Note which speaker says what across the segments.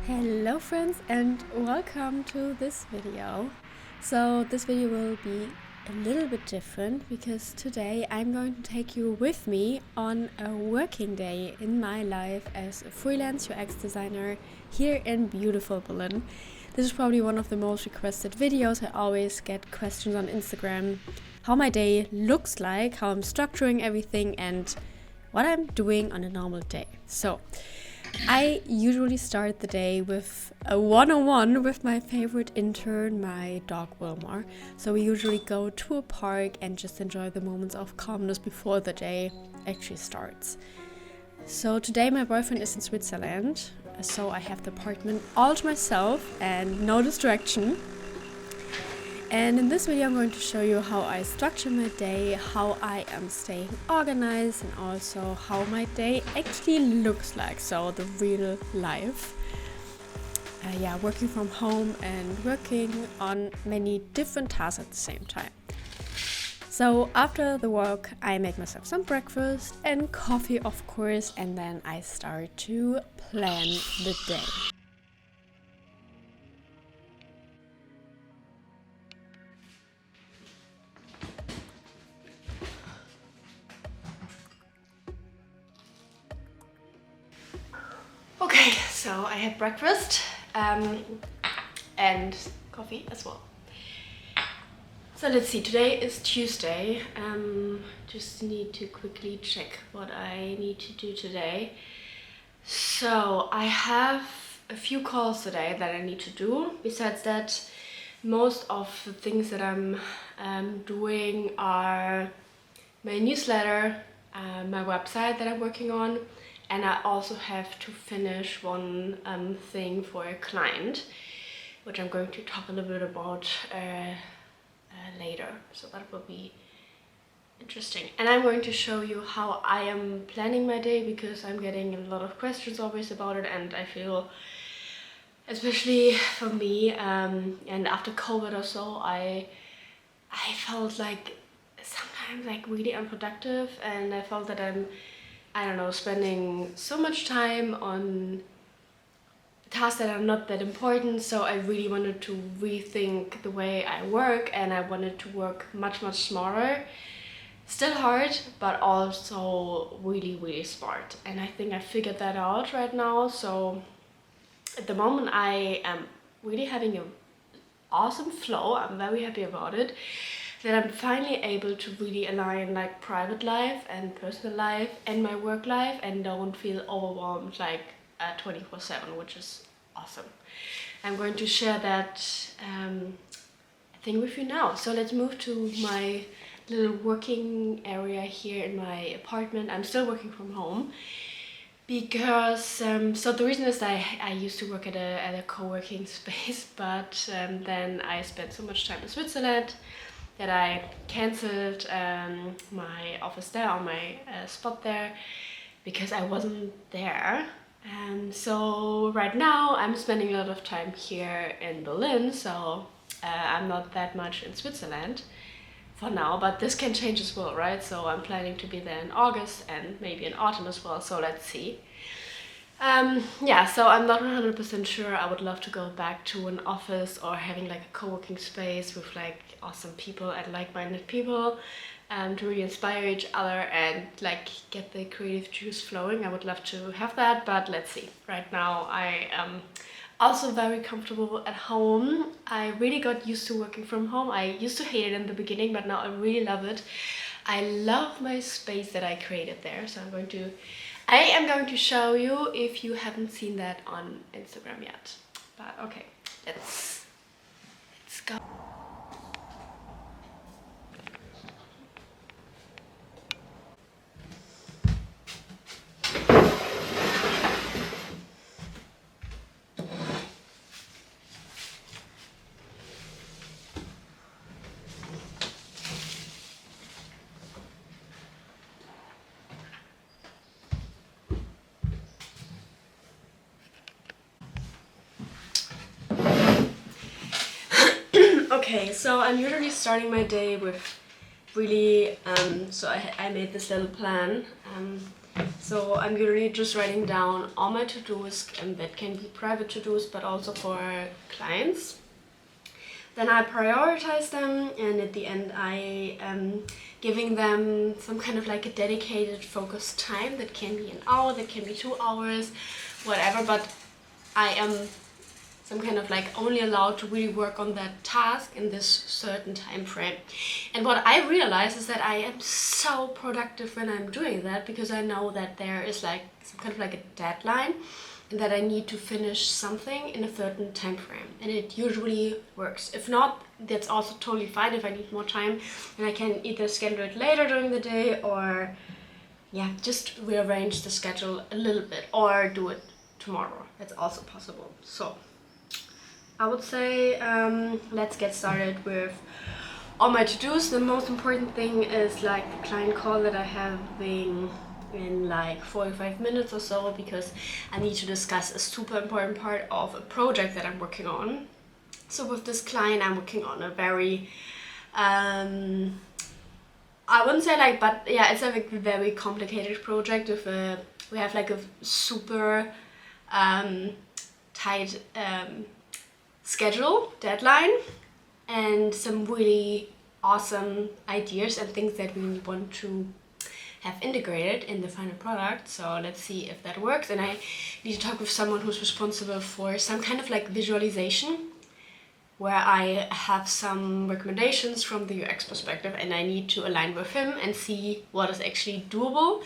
Speaker 1: Hello friends and welcome to this video. So this video will be a little bit different because today I'm going to take you with me on a working day in my life as a freelance UX designer here in beautiful Berlin. This is probably one of the most requested videos. I always get questions on Instagram how my day looks like, how I'm structuring everything and what I'm doing on a normal day. So I usually start the day with a one-on-one with my favorite intern, my dog Wilmar. So we usually go to a park and just enjoy the moments of calmness before the day actually starts. So today my boyfriend is in Switzerland, so I have the apartment all to myself and no distraction. And in this video I'm going to show you how I structure my day, how I am staying organized, and also how my day actually looks like, so the real life. Working from home and working on many different tasks at the same time. So after the work I make myself some breakfast and coffee of course, and then I start to plan the day. Okay, so I had breakfast and coffee as well. So let's see, today is Tuesday. Just need to quickly check what I need to do today. So I have a few calls today that I need to do. Besides that, most of the things that I'm doing are my newsletter, my website that I'm working on, and I also have to finish one thing for a client, which I'm going to talk a little bit about later. So that will be interesting. And I'm going to show you how I am planning my day, because I'm getting a lot of questions always about it, and I feel, especially for me, and after COVID or so, I felt like sometimes like really unproductive, and I felt that I don't know, spending so much time on tasks that are not that important. So I really wanted to rethink the way I work, and I wanted to work much smarter. Still hard, but also really smart. And I think I figured that out right now. So at the moment I am really having an awesome flow. I'm very happy about it, that I'm finally able to really align like private life and personal life and my work life, and don't feel overwhelmed like 24/7, which is awesome. I'm going to share that thing with you now. So let's move to my little working area here in my apartment. I'm still working from home because so the reason is that I used to work at a co-working space, but then I spent so much time in Switzerland that I cancelled my office there, or my spot there, because I wasn't there. So right now I'm spending a lot of time here in Berlin, so I'm not that much in Switzerland for now, but this can change as well, right? So I'm planning to be there in August and maybe in autumn as well, so let's see. So I'm not 100% sure. I would love to go back to an office or having like a co-working space with like awesome people and like-minded people to really inspire each other and like get the creative juice flowing. I would love to have that, but let's see. Right now I am also very comfortable at home. I really got used to working from home. I used to hate it in the beginning, but now I really love it. I love my space that I created there, so I am going to show you if you haven't seen that on Instagram yet. But okay, let's go. Okay, so I'm usually starting my day with really, so I made this little plan. So I'm really just writing down all my to-dos, and that can be private to-dos, but also for clients. Then I prioritize them, and at the end I am giving them some kind of like a dedicated focused time. That can be an hour, that can be 2 hours, whatever, but I am some kind of like only allowed to really work on that task in this certain time frame. And what I realize is that I am so productive when I'm doing that, because I know that there is like some kind of like a deadline and that I need to finish something in a certain time frame, and it usually works. If not, that's also totally fine. If I need more time, and I can either schedule it later during the day, or yeah, just rearrange the schedule a little bit, or do it tomorrow. That's also possible. So I would say let's get started with all my to-dos. The most important thing is like the client call that I have in like 45 minutes or so, because I need to discuss a super important part of a project that I'm working on. So with this client, I'm working on a very I wouldn't say like, but yeah, it's a very complicated project with we have like a super tight schedule, deadline, and some really awesome ideas and things that we want to have integrated in the final product. So let's see if that works. And I need to talk with someone who's responsible for some kind of like visualization, where I have some recommendations from the UX perspective, and I need to align with him and see what is actually doable,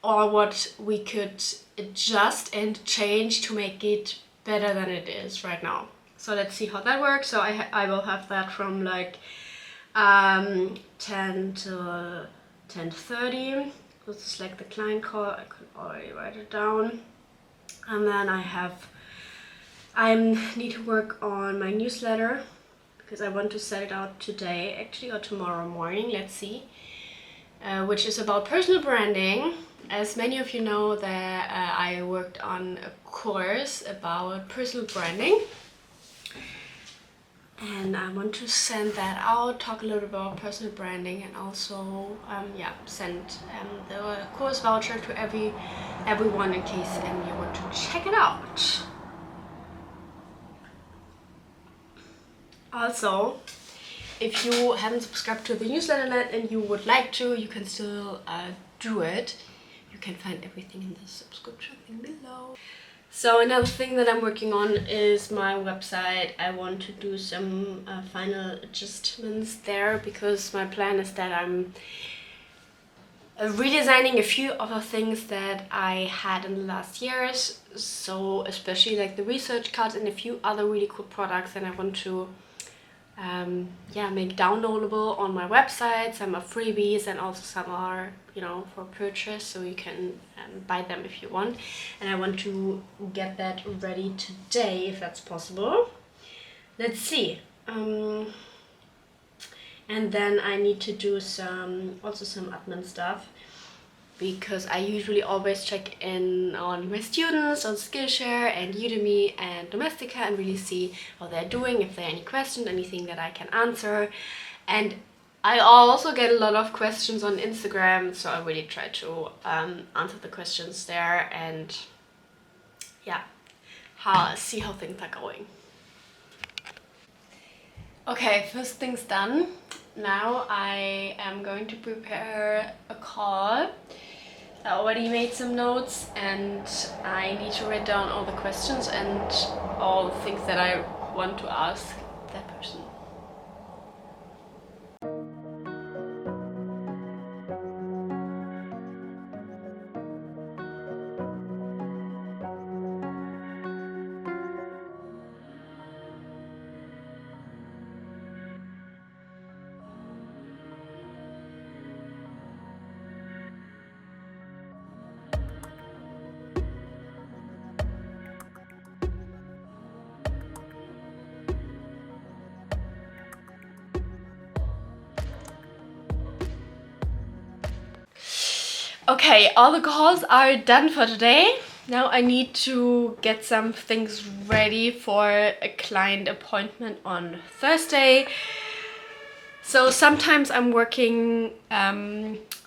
Speaker 1: or what we could adjust and change to make it better than it is right now. So let's see how that works. So I will have that from like 10 to 10:30. This is like the client call. I could already write it down. And then I need to work on my newsletter, because I want to set it out today actually, or tomorrow morning. Let's see. Which is about personal branding. As many of you know, that I worked on a course about personal branding, and I want to send that out, talk a little about personal branding, and also send the course voucher to everyone in case you want to check it out. Also, if you haven't subscribed to the newsletter yet and you would like to, you can still do it. You can find everything in the subscription thing below. So another thing that I'm working on is my website. I want to do some final adjustments there, because my plan is that I'm redesigning a few other things that I had in the last years. So especially like the research cards and a few other really cool products that I want to make downloadable on my website. Some are freebies, and also some are, for purchase, so you can buy them if you want. And I want to get that ready today, if that's possible. Let's see. And then I need to do some admin stuff, because I usually always check in on my students on Skillshare and Udemy and Domestika, and really see how they're doing, if there are any questions, anything that I can answer. And I also get a lot of questions on Instagram, so I really try to answer the questions there, and see how things are going. Okay, first things done. Now I am going to prepare a call. I already made some notes, and I need to write down all the questions and all the things that I want to ask that person. Okay, all the calls are done for today. Now I need to get some things ready for a client appointment on Thursday. So sometimes I'm working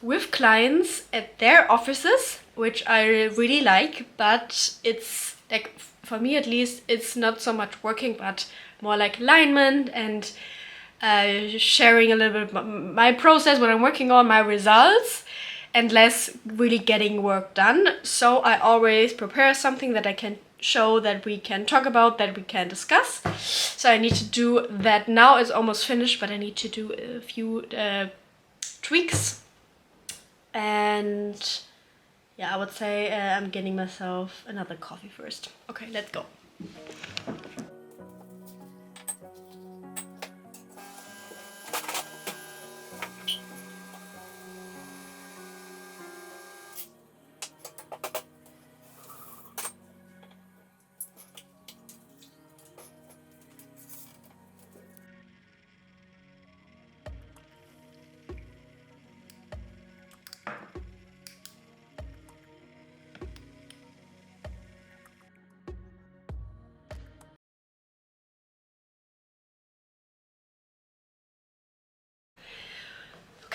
Speaker 1: with clients at their offices, which I really like, but it's like, for me at least, it's not so much working, but more like alignment and sharing a little bit my process, what I'm working on, my results, and less really getting work done. So I always prepare something that I can show, that we can talk about, that we can discuss. So I need to do that now. It's almost finished, but I need to do a few tweaks. And yeah, I would say I'm getting myself another coffee first. Okay, let's go.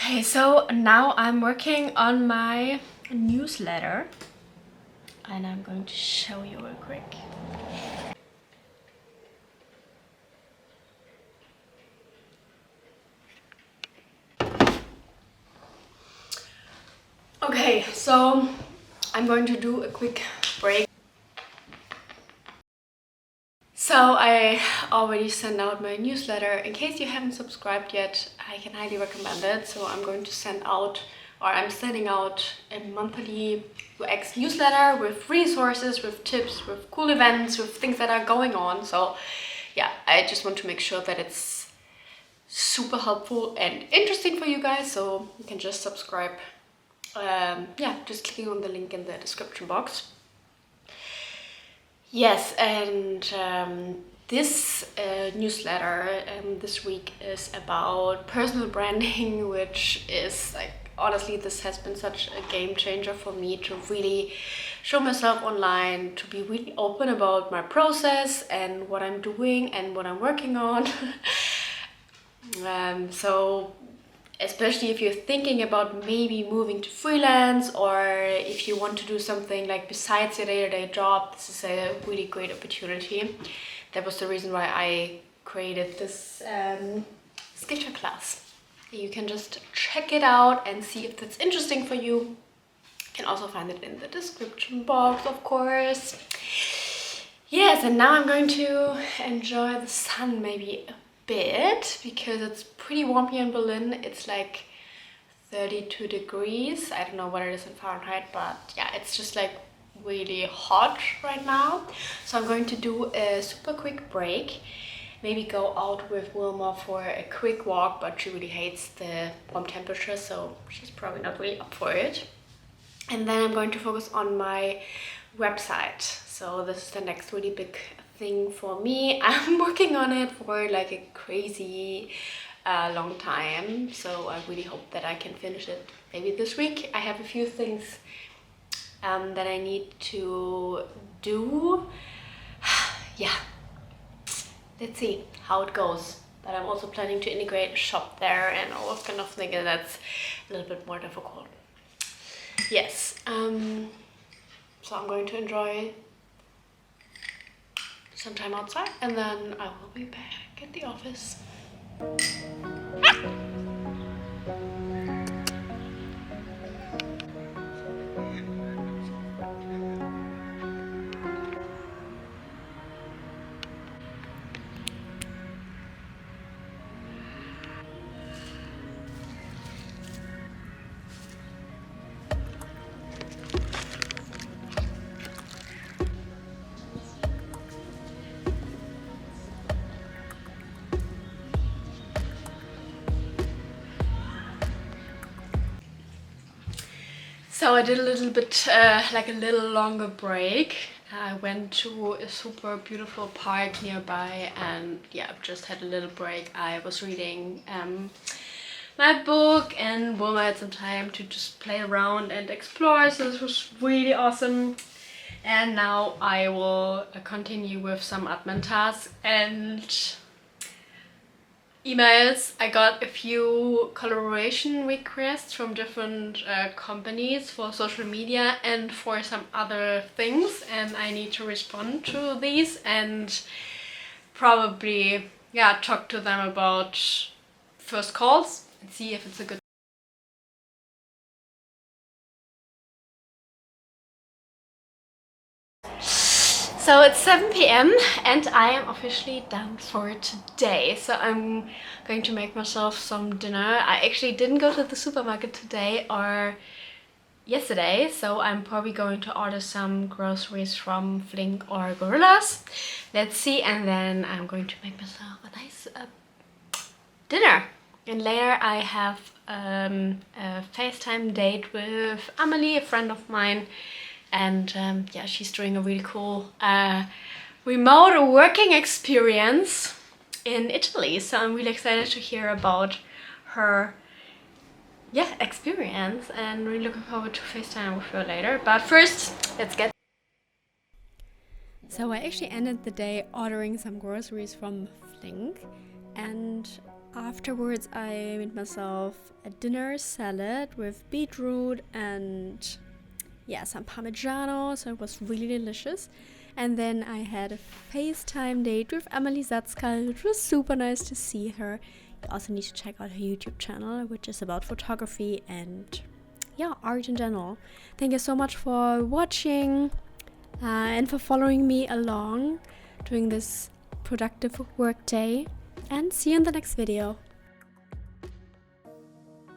Speaker 1: Okay, so now I'm working on my newsletter and I'm going to show you real quick. Okay, so I'm going to do a quick break. So I already sent out my newsletter. In case you haven't subscribed yet, I can highly recommend it. So I'm going to send out, or I'm sending out a monthly UX newsletter with resources, with tips, with cool events, with things that are going on. So yeah, I just want to make sure that it's super helpful and interesting for you guys. So you can just subscribe. Yeah, just clicking on the link in the description box. Yes, and this newsletter this week is about personal branding, which is like, honestly, this has been such a game changer for me to really show myself online, to be really open about my process and what I'm doing and what I'm working on. So especially if you're thinking about maybe moving to freelance, or if you want to do something like besides your day-to-day job, this is a really great opportunity. That was the reason why I created this Skillshare class. You can just check it out and see if that's interesting for you. You can also find it in the description box, of course. Yes, and now I'm going to enjoy the sun maybe a bit, because it's pretty warm here in Berlin. It's like 32 degrees. I don't know what it is in Fahrenheit, but yeah, it's just like really hot right now. So I'm going to do a super quick break. Maybe go out with Wilma for a quick walk, but she really hates the warm temperature, so she's probably not really up for it. And then I'm going to focus on my website. So this is the next really big thing for me. I'm working on it for like a crazy long time, so I really hope that I can finish it maybe this week. I have a few things that I need to do. Yeah, let's see how it goes. But I'm also planning to integrate a shop there and all those kind of things, and that's a little bit more difficult. Yes, so I'm going to enjoy some time outside, and then I will be back at the office. So I did a little bit, like a little longer break. I went to a super beautiful park nearby, and yeah, just had a little break. I was reading my book, and Wilma had some time to just play around and explore, so this was really awesome. And now I will continue with some admin tasks, and emails. I got a few collaboration requests from different companies for social media and for some other things, and I need to respond to these and probably, yeah, talk to them about first calls and see if it's a good. So it's 7 p.m. and I am officially done for today. So I'm going to make myself some dinner. I actually didn't go to the supermarket today or yesterday, so I'm probably going to order some groceries from Flink or Gorillas. Let's see, and then I'm going to make myself a nice dinner. And later I have a FaceTime date with Amelie, a friend of mine. And yeah, she's doing a really cool remote working experience in Italy. So I'm really excited to hear about her experience and really looking forward to FaceTime with her later. But first, let's get. So I actually ended the day ordering some groceries from Flink, and afterwards I made myself a dinner salad with beetroot and some Parmigiano, so it was really delicious. And then I had a FaceTime date with Amelie Zatzka, which was super nice to see her. You also need to check out her YouTube channel, which is about photography and art in general. Thank you so much for watching and for following me along during this productive work day, and see you in the next video.